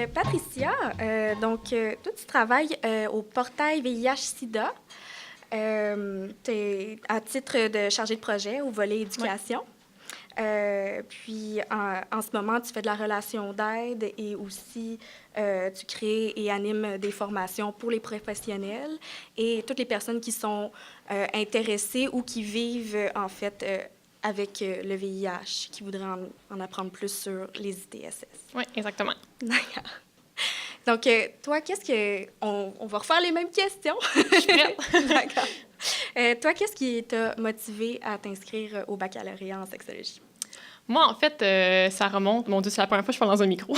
Patricia, toi, tu travailles au portail VIH-Sida. T'es à titre de chargée de projet au volet éducation. Puis, en ce moment, tu fais de la relation d'aide et aussi tu crées et animes des formations pour les professionnels et toutes les personnes qui sont intéressées ou qui vivent, en fait, avec le VIH, qui voudraient en apprendre plus sur les ITSS. Oui, exactement. D'accord. Donc, toi, qu'est-ce que... On va refaire les mêmes questions. Je suis prête. D'accord. Toi, qu'est-ce qui t'a motivé à t'inscrire au baccalauréat en sexologie? Moi, en fait, ça remonte... Mon Dieu, c'est la première fois que je parle dans un micro.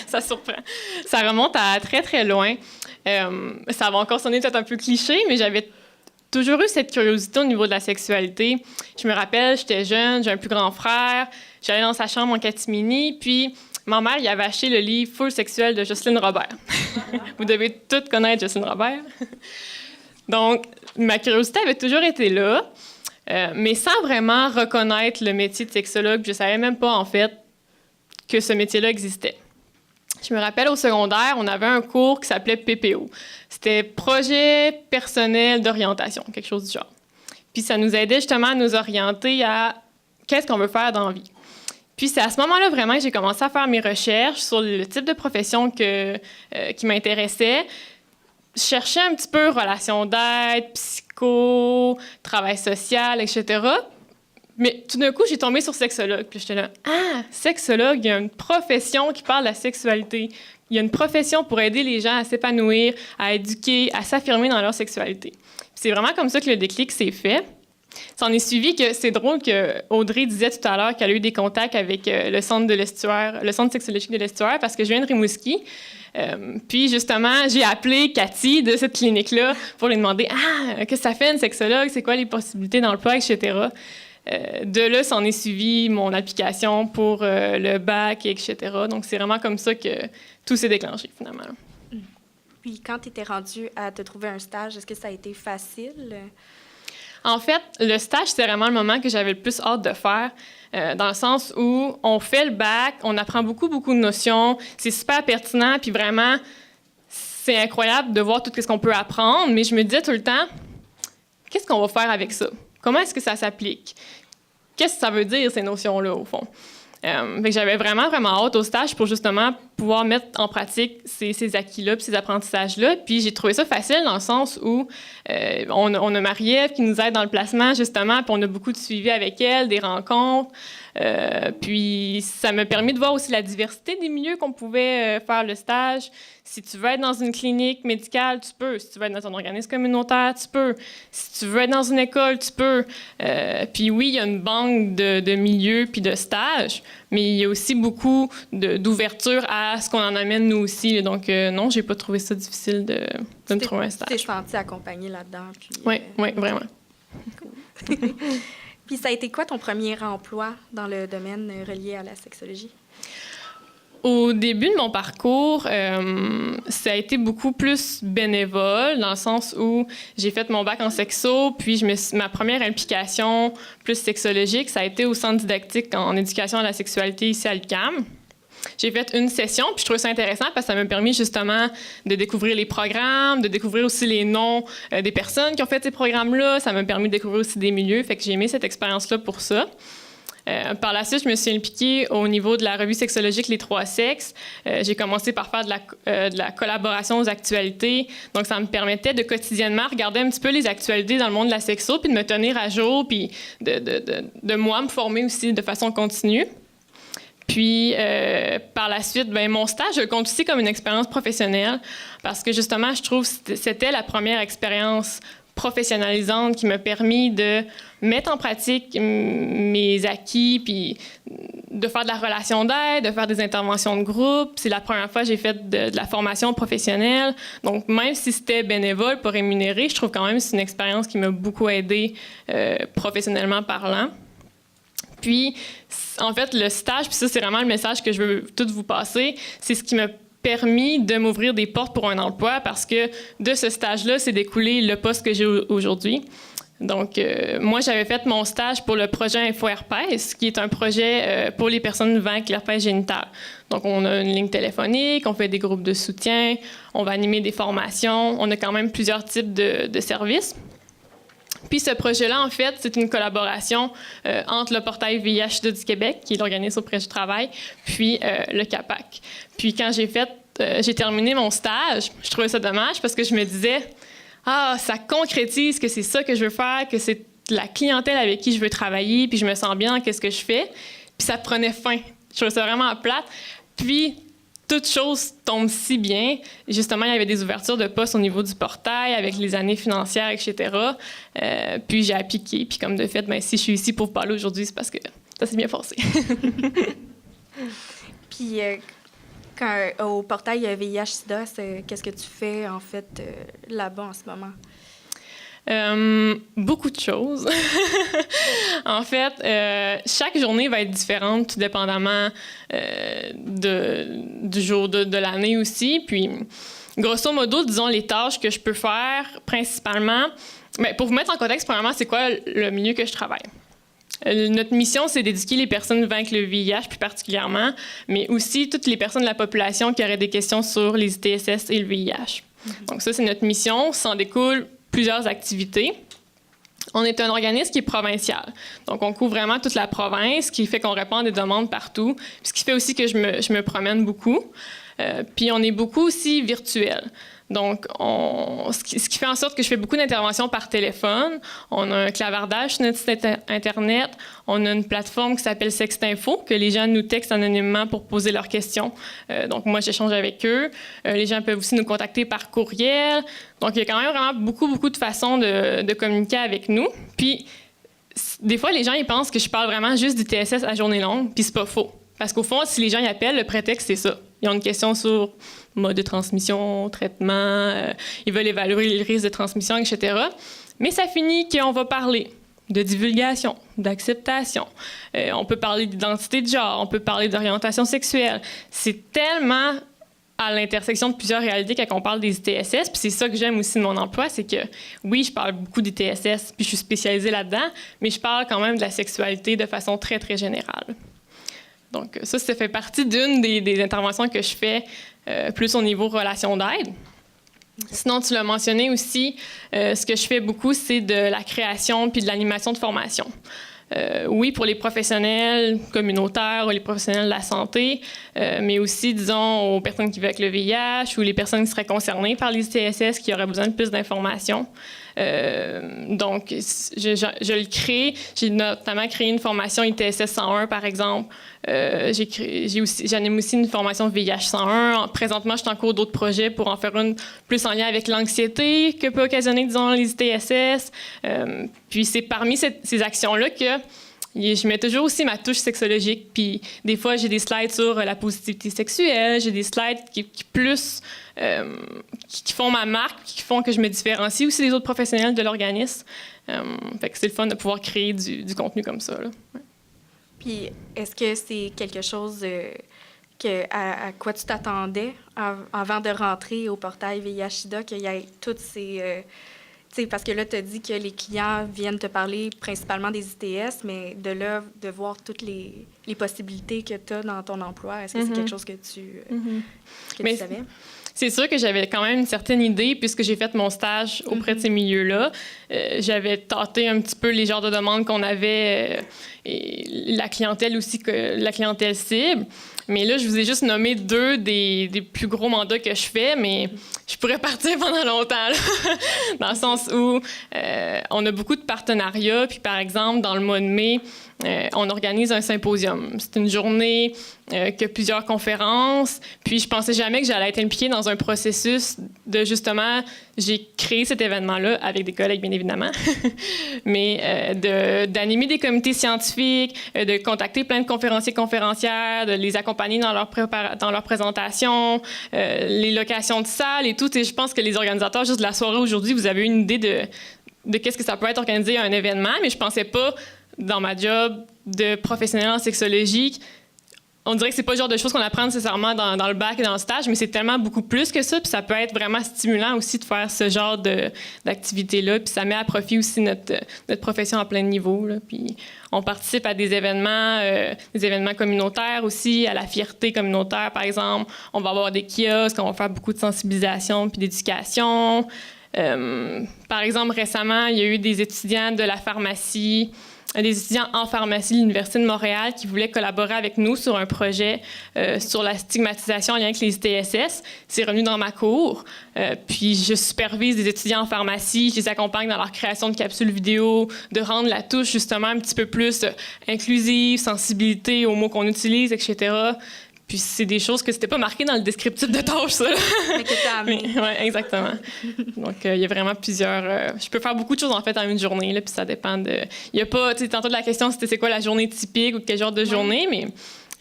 Ça surprend. Ça remonte à très, très loin. Ça va encore sonner peut-être un peu cliché, mais j'avais toujours eu cette curiosité au niveau de la sexualité. Je me rappelle, j'étais jeune, j'ai un plus grand frère. J'allais dans sa chambre en catimini, puis ma mère, il avait acheté le livre « Full sexuel » de Jocelyne Robert. Vous devez toutes connaître Jocelyne Robert. Donc, ma curiosité avait toujours été là, mais sans vraiment reconnaître le métier de sexologue. Je ne savais même pas, en fait, que ce métier-là existait. Je me rappelle, au secondaire, on avait un cours qui s'appelait PPO. C'était Projet personnel d'orientation, quelque chose du genre. Puis ça nous aidait justement à nous orienter à qu'est-ce qu'on veut faire dans la vie. Puis c'est à ce moment-là vraiment que j'ai commencé à faire mes recherches sur le type de profession qui m'intéressait. Je cherchais un petit peu relation d'aide, psycho, travail social, etc. Mais tout d'un coup, j'ai tombé sur sexologue. Puis j'étais là, sexologue, il y a une profession qui parle de la sexualité. Il y a une profession pour aider les gens à s'épanouir, à éduquer, à s'affirmer dans leur sexualité. Puis c'est vraiment comme ça que le déclic s'est fait. Ça en est suivi que c'est drôle que Audrey disait tout à l'heure qu'elle a eu des contacts avec le centre de l'Estuaire, le centre sexologique de l'Estuaire, parce que je viens de Rimouski. Puis justement, j'ai appelé Cathy de cette clinique-là pour lui demander qu'est-ce que ça fait une sexologue, c'est quoi les possibilités d'emploi, etc. De là, ça en est suivi mon application pour le bac, etc. Donc, c'est vraiment comme ça que tout s'est déclenché, finalement. Puis, quand tu étais rendue à te trouver un stage, est-ce que ça a été facile? En fait, le stage, c'est vraiment le moment que j'avais le plus hâte de faire, dans le sens où on fait le bac, on apprend beaucoup, beaucoup de notions, c'est super pertinent, puis vraiment, c'est incroyable de voir tout ce qu'on peut apprendre, mais je me disais tout le temps, qu'est-ce qu'on va faire avec ça? Comment est-ce que ça s'applique? Qu'est-ce que ça veut dire, ces notions-là, au fond? Fait que j'avais vraiment, vraiment hâte au stage pour justement pouvoir mettre en pratique ces acquis-là puis ces apprentissages-là. Puis j'ai trouvé ça facile dans le sens où on a Marie-Ève qui nous aide dans le placement, justement, puis on a beaucoup de suivi avec elle, des rencontres. Puis ça m'a permis de voir aussi la diversité des milieux qu'on pouvait faire le stage. Si tu veux être dans une clinique médicale, tu peux. Si tu veux être dans un organisme communautaire, tu peux. Si tu veux être dans une école, tu peux. Puis oui, il y a une banque de milieux puis de stages, mais il y a aussi beaucoup d'ouverture à ce qu'on en amène nous aussi. Donc non, j'ai pas trouvé ça difficile de me trouver un stage. Tu t'es sentie accompagnée là-dedans? Oui, vraiment. Cool. Puis ça a été quoi ton premier emploi dans le domaine relié à la sexologie? Au début de mon parcours, ça a été beaucoup plus bénévole, dans le sens où j'ai fait mon bac en sexo, puis ma première implication plus sexologique, ça a été au centre didactique en éducation à la sexualité ici à l'UQAM. J'ai fait une session, puis je trouvais ça intéressant parce que ça m'a permis justement de découvrir les programmes, de découvrir aussi les noms des personnes qui ont fait ces programmes-là. Ça m'a permis de découvrir aussi des milieux, fait que j'ai aimé cette expérience-là pour ça. Par la suite, je me suis impliquée au niveau de la revue sexologique Les Trois Sexes. J'ai commencé par faire de la collaboration aux actualités. Donc, ça me permettait de quotidiennement regarder un petit peu les actualités dans le monde de la sexo, puis de me tenir à jour, puis de moi me former aussi de façon continue. Puis, par la suite, mon stage, je le compte aussi comme une expérience professionnelle parce que, justement, je trouve que c'était la première expérience professionnalisante qui m'a permis de mettre en pratique mes acquis, puis de faire de la relation d'aide, de faire des interventions de groupe. C'est la première fois que j'ai fait de la formation professionnelle. Donc, même si c'était bénévole, pas rémunéré, je trouve quand même que c'est une expérience qui m'a beaucoup aidée professionnellement parlant. Puis, en fait, le stage, puis ça, c'est vraiment le message que je veux tout vous passer, c'est ce qui m'a permis de m'ouvrir des portes pour un emploi parce que de ce stage-là, c'est découlé le poste que j'ai aujourd'hui. Donc, moi, j'avais fait mon stage pour le projet InfoHerpès, qui est un projet pour les personnes vivant avec l'herpès génital. Donc, on a une ligne téléphonique, on fait des groupes de soutien, on va animer des formations, on a quand même plusieurs types de services. Puis ce projet-là, en fait, c'est une collaboration entre le portail VIH-Sida du Québec, qui est l'organisme auquel je travaille, puis le CAPAC. Puis quand j'ai terminé mon stage, je trouvais ça dommage parce que je me disais « Ah, ça concrétise que c'est ça que je veux faire, que c'est la clientèle avec qui je veux travailler, puis je me sens bien dans ce que je fais. » Puis ça prenait fin. Je trouvais ça vraiment plate. Puis toute chose tombe si bien. Justement, il y avait des ouvertures de postes au niveau du portail avec les années financières, etc. Puis j'ai appliqué. Puis comme de fait, si je suis ici pour vous parler aujourd'hui, c'est parce que ça s'est bien passé. Puis au portail VIH-Sida, qu'est-ce que tu fais en fait là-bas en ce moment? Beaucoup de choses. En fait, chaque journée va être différente, tout dépendamment du jour de l'année aussi. Puis, grosso modo, disons, les tâches que je peux faire principalement... Bien, pour vous mettre en contexte, premièrement, c'est quoi le milieu que je travaille? Notre mission, c'est d'éduquer les personnes vivant avec le VIH, plus particulièrement, mais aussi toutes les personnes de la population qui auraient des questions sur les ITSS et le VIH. Donc ça, c'est notre mission. S'en découle plusieurs activités. On est un organisme qui est provincial. Donc, on couvre vraiment toute la province, ce qui fait qu'on répond à des demandes partout, puis ce qui fait aussi que je me promène beaucoup. Puis, on est beaucoup aussi virtuel. Donc, ce qui fait en sorte que je fais beaucoup d'interventions par téléphone. On a un clavardage sur notre site Internet. On a une plateforme qui s'appelle Sextinfo, que les gens nous textent anonymement pour poser leurs questions. Donc, moi, j'échange avec eux. Les gens peuvent aussi nous contacter par courriel. Donc, il y a quand même vraiment beaucoup de façons de communiquer avec nous. Puis, des fois, les gens, ils pensent que je parle vraiment juste du TSS à journée longue, puis c'est pas faux. Parce qu'au fond, si les gens y appellent, le prétexte, c'est ça. Ils ont une question sur mode de transmission, traitement, ils veulent évaluer les risques de transmission, etc. Mais ça finit qu'on va parler de divulgation, d'acceptation. On peut parler d'identité de genre, on peut parler d'orientation sexuelle. C'est tellement à l'intersection de plusieurs réalités quand on parle des ITSS. Puis c'est ça que j'aime aussi de mon emploi, c'est que oui, je parle beaucoup d'ITSS, puis je suis spécialisée là-dedans, mais je parle quand même de la sexualité de façon très, très générale. Donc ça fait partie d'une des interventions que je fais plus au niveau relation d'aide. Sinon, tu l'as mentionné aussi, ce que je fais beaucoup, c'est de la création puis de l'animation de formation. Oui, pour les professionnels communautaires ou les professionnels de la santé, mais aussi, disons, aux personnes qui vivent avec le VIH ou les personnes qui seraient concernées par les ITSS qui auraient besoin de plus d'informations. Donc, je le crée. J'ai notamment créé une formation ITSS 101, par exemple. J'anime aussi une formation VIH 101. Présentement, je suis en cours d'autres projets pour en faire une plus en lien avec l'anxiété que peut occasionner, disons, les ITSS. Puis c'est parmi ces actions-là que je mets toujours aussi ma touche sexologique. Puis des fois, j'ai des slides sur la positivité sexuelle, j'ai des slides qui font ma marque, qui font que je me différencie aussi des autres professionnels de l'organisme. Fait que c'est le fun de pouvoir créer du contenu comme ça, là. Ouais. Puis est-ce que c'est quelque chose à quoi tu t'attendais avant de rentrer au portail VIH-Sida, qu'il y ait toutes ces... parce que là, tu as dit que les clients viennent te parler principalement des ITS, mais de là, de voir toutes les possibilités que tu as dans ton emploi, est-ce que c'est quelque chose que tu savais? C'est sûr que j'avais quand même une certaine idée, puisque j'ai fait mon stage auprès de ces milieux-là. J'avais tâté un petit peu les genres de demandes qu'on avait et la clientèle aussi, la clientèle cible. Mais là, je vous ai juste nommé deux des plus gros mandats que je fais, mais je pourrais partir pendant longtemps, là. Dans le sens où on a beaucoup de partenariats. Puis, par exemple, dans le mois de mai, on organise un symposium. C'est une journée qui a plusieurs conférences. Puis, je pensais jamais que j'allais être impliquée dans un processus de, justement, j'ai créé cet événement-là avec des collègues, bien évidemment, mais d'animer des comités scientifiques, de contacter plein de conférenciers, conférencières, de les accompagner dans leur présentation, les locations de salles et tout. Et je pense que les organisateurs, juste de la soirée aujourd'hui, vous avez une idée de qu'est-ce que ça peut être organisé à un événement, mais je pensais pas, dans ma job de professionnelle en sexologie, on dirait que c'est pas le genre de choses qu'on apprend nécessairement dans le bac et dans le stage, mais c'est tellement beaucoup plus que ça, puis ça peut être vraiment stimulant aussi de faire ce genre d'activité-là, puis ça met à profit aussi notre profession à plein niveau, là. Puis on participe à des événements communautaires aussi, à la fierté communautaire, par exemple. On va avoir des kiosques, on va faire beaucoup de sensibilisation puis d'éducation. Par exemple, récemment, il y a eu des étudiants de la pharmacie, des étudiants en pharmacie de l'Université de Montréal qui voulaient collaborer avec nous sur un projet sur la stigmatisation en lien avec les ITSS. C'est revenu dans ma cour. Puis je supervise des étudiants en pharmacie, je les accompagne dans leur création de capsules vidéo, de rendre la touche justement un petit peu plus inclusive, sensibilité aux mots qu'on utilise, etc. Puis c'est des choses que c'était pas marqué dans le descriptif de tâche, ça. Mais que t'as amené. Oui, exactement. Donc, il y a vraiment plusieurs... je peux faire beaucoup de choses, en fait, en une journée, là, puis ça dépend de... Il y a pas... Tu sais, tantôt de la question, c'était c'est quoi la journée typique ou quel genre de journée, mais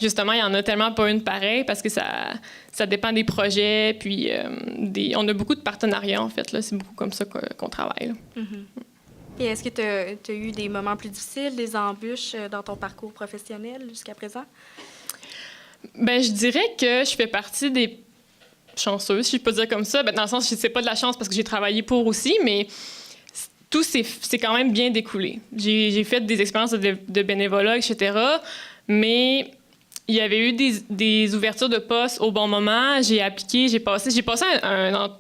justement, il y en a tellement pas une pareille parce que ça dépend des projets, puis on a beaucoup de partenariats, en fait, là. C'est beaucoup comme ça qu'on travaille, là. Et est-ce que tu as eu des moments plus difficiles, des embûches dans ton parcours professionnel jusqu'à présent? Ben, je dirais que je fais partie des chanceuses, si je peux dire comme ça. Ben, dans le sens, c'est pas de la chance parce que j'ai travaillé pour aussi, mais tout c'est quand même bien découlé. J'ai fait des expériences de bénévolat, etc. Mais il y avait eu des ouvertures de postes au bon moment. J'ai appliqué, j'ai passé un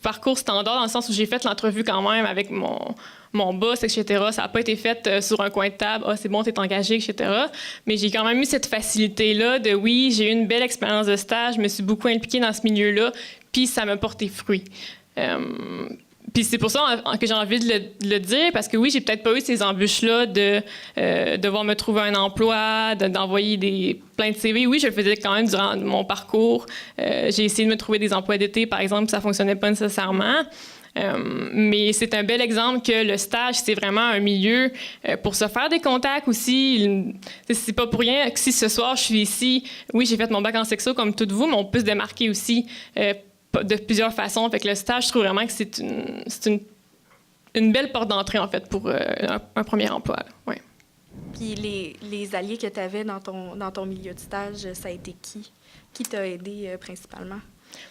parcours standard dans le sens où j'ai fait l'entrevue quand même avec mon boss, etc. Ça n'a pas été fait sur un coin de table. « Ah, c'est bon, t'es engagé, etc. » Mais j'ai quand même eu cette facilité-là de, oui, j'ai eu une belle expérience de stage, je me suis beaucoup impliquée dans ce milieu-là, puis ça m'a porté fruit. Puis c'est pour ça que j'ai envie de le dire, parce que oui, j'ai peut-être pas eu ces embûches-là de devoir me trouver un emploi, d'envoyer plein de CV. Oui, je le faisais quand même durant mon parcours. J'ai essayé de me trouver des emplois d'été, par exemple, puis ça fonctionnait pas nécessairement. Mais c'est un bel exemple que le stage, c'est vraiment un milieu pour se faire des contacts aussi. C'est pas pour rien que si ce soir je suis ici, oui, j'ai fait mon bac en sexo comme toutes vous, mais on peut se démarquer aussi de plusieurs façons. Fait que le stage, je trouve vraiment que c'est une belle porte d'entrée, en fait, pour un premier emploi. Ouais. Puis les alliés que tu avais dans ton milieu de stage, ça a été qui? Qui t'a aidé principalement?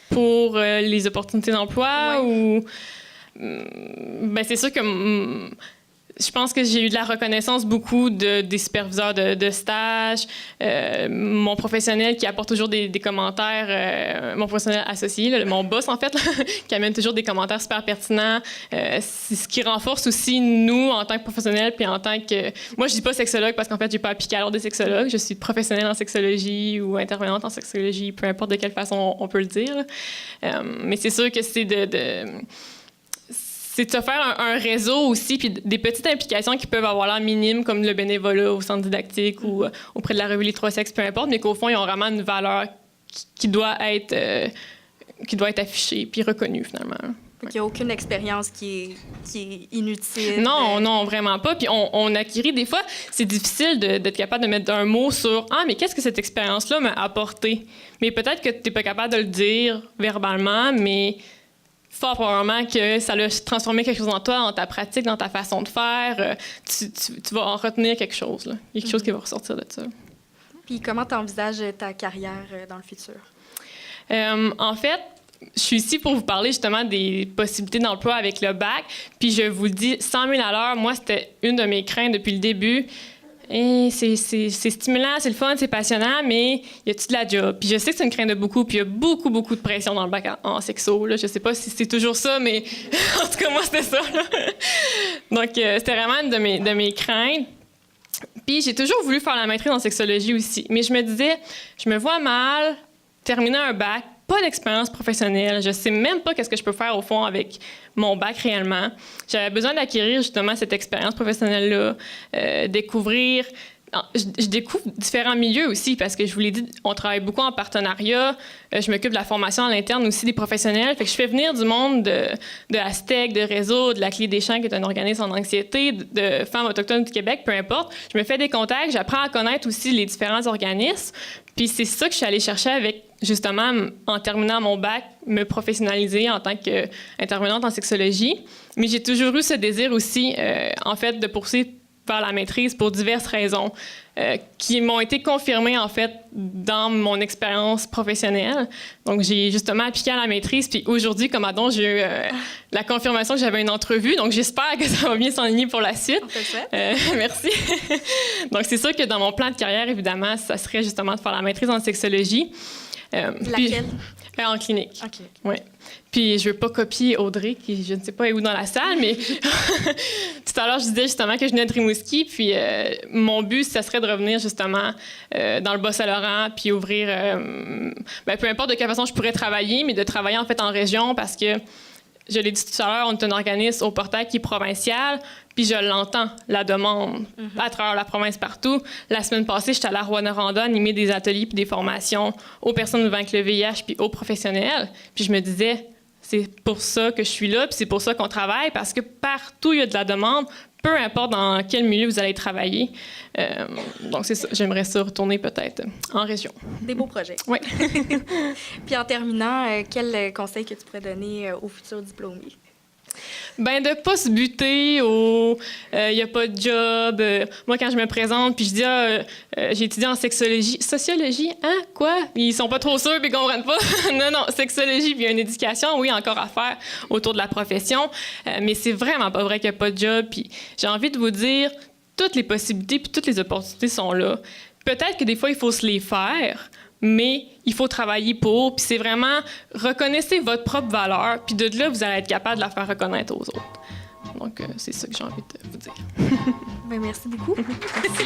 Pour les opportunités d'emploi ou... Ben, c'est sûr que je pense que j'ai eu de la reconnaissance beaucoup des superviseurs de stage, mon professionnel qui apporte toujours des commentaires, mon professionnel associé, là, mon boss en fait, qui amène toujours des commentaires super pertinents. C'est ce qui renforce aussi nous en tant que professionnels, puis en tant que... Moi, je dis pas sexologue parce qu'en fait, j'ai pas appliqué à l'ordre des sexologues. Je suis professionnelle en sexologie ou intervenante en sexologie, peu importe de quelle façon on peut le dire. Mais c'est sûr que c'est c'est de se faire un réseau aussi, puis des petites implications qui peuvent avoir l'air minimes, comme le bénévolat au centre didactique ou auprès de la revue Les Trois Sexes, peu importe, mais qu'au fond, ils ont vraiment une valeur qui doit être affichée puis reconnue, finalement. Il n'y a aucune expérience qui est inutile. Non, vraiment pas. Puis on acquérit, des fois, c'est difficile d'être capable de mettre un mot sur « Ah, mais qu'est-ce que cette expérience-là m'a apporté? » Mais peut-être que tu n'es pas capable de le dire verbalement, mais... fort probablement que ça a transformé quelque chose en toi, dans ta pratique, dans ta façon de faire. Tu vas en retenir quelque chose. Là. Il y a quelque chose qui va ressortir de ça. Puis comment tu envisages ta carrière dans le futur? En fait, je suis ici pour vous parler justement des possibilités d'emploi avec le bac. Puis je vous le dis, 100 000 à l'heure, moi, c'était une de mes craintes depuis le début. Et c'est stimulant, c'est le fun, c'est passionnant, mais y a-tu de la job? Puis je sais que c'est une crainte de beaucoup, puis il y a beaucoup, beaucoup de pression dans le bac en sexo. Là. Je sais pas si c'est toujours ça, mais en tout cas, moi, c'était ça. Là. Donc, c'était vraiment une de mes craintes. Puis j'ai toujours voulu faire la maîtrise en sexologie aussi. Mais je me disais, je me vois mal terminer un bac, pas d'expérience professionnelle. Je sais même pas qu'est-ce que je peux faire au fond avec mon bac réellement. J'avais besoin d'acquérir justement cette expérience professionnelle-là, découvrir... Je découvre différents milieux aussi parce que je vous l'ai dit, on travaille beaucoup en partenariat. Je m'occupe de la formation à l'interne aussi des professionnels. Fait que je fais venir du monde de Aztec, de Réseau, de la Clé des Champs, qui est un organisme en anxiété, de Femmes autochtones du Québec, peu importe. Je me fais des contacts, j'apprends à connaître aussi les différents organismes. Puis c'est ça que je suis allée chercher avec, justement, en terminant mon bac, me professionnaliser en tant qu'intervenante en sexologie. Mais j'ai toujours eu ce désir aussi, en fait, de poursuivre vers la maîtrise pour diverses raisons qui m'ont été confirmées, en fait, dans mon expérience professionnelle. Donc, j'ai justement appliqué à la maîtrise, puis aujourd'hui, comme Adon, j'ai eu la confirmation que j'avais une entrevue, donc j'espère que ça va bien s'enligner pour la suite. On te le souhaite. Merci. Donc, c'est sûr que dans mon plan de carrière, évidemment, ça serait justement de faire la maîtrise en sexologie. Laquelle? En clinique. OK. Oui. Puis je veux pas copier Audrey, qui je ne sais pas est où dans la salle, mais tout à l'heure, je disais justement que je venais de Rimouski, puis mon but, ça serait de revenir justement dans le Bas-Saint-Laurent, puis ouvrir, peu importe de quelle façon je pourrais travailler, mais de travailler en fait en région, parce que, je l'ai dit tout à l'heure, on est un organisme au portail qui est provincial, puis je l'entends, la demande, à travers la province partout. La semaine passée, j'étais à la Rwanda animer des ateliers puis des formations aux personnes vivant avec le VIH puis aux professionnels. Puis je me disais, c'est pour ça que je suis là, puis c'est pour ça qu'on travaille, parce que partout, il y a de la demande, peu importe dans quel milieu vous allez travailler. Donc, c'est ça. J'aimerais ça retourner peut-être en région. Des beaux projets. Oui. Puis en terminant, quel conseil que tu pourrais donner aux futurs diplômés? Ben de pas se buter au il y a pas de job. Moi quand je me présente puis je dis j'ai étudié en sociologie, hein quoi? Ils sont pas trop sûrs puis ils comprennent pas. non, sexologie puis il y a une éducation, oui, encore à faire autour de la profession, mais c'est vraiment pas vrai qu'il y a pas de job, puis j'ai envie de vous dire toutes les possibilités puis toutes les opportunités sont là. Peut-être que des fois il faut se les faire, mais il faut travailler pour, puis c'est vraiment reconnaissez votre propre valeur, puis de là, vous allez être capable de la faire reconnaître aux autres. Donc, c'est ça que j'ai envie de vous dire. Bien, merci beaucoup. Merci.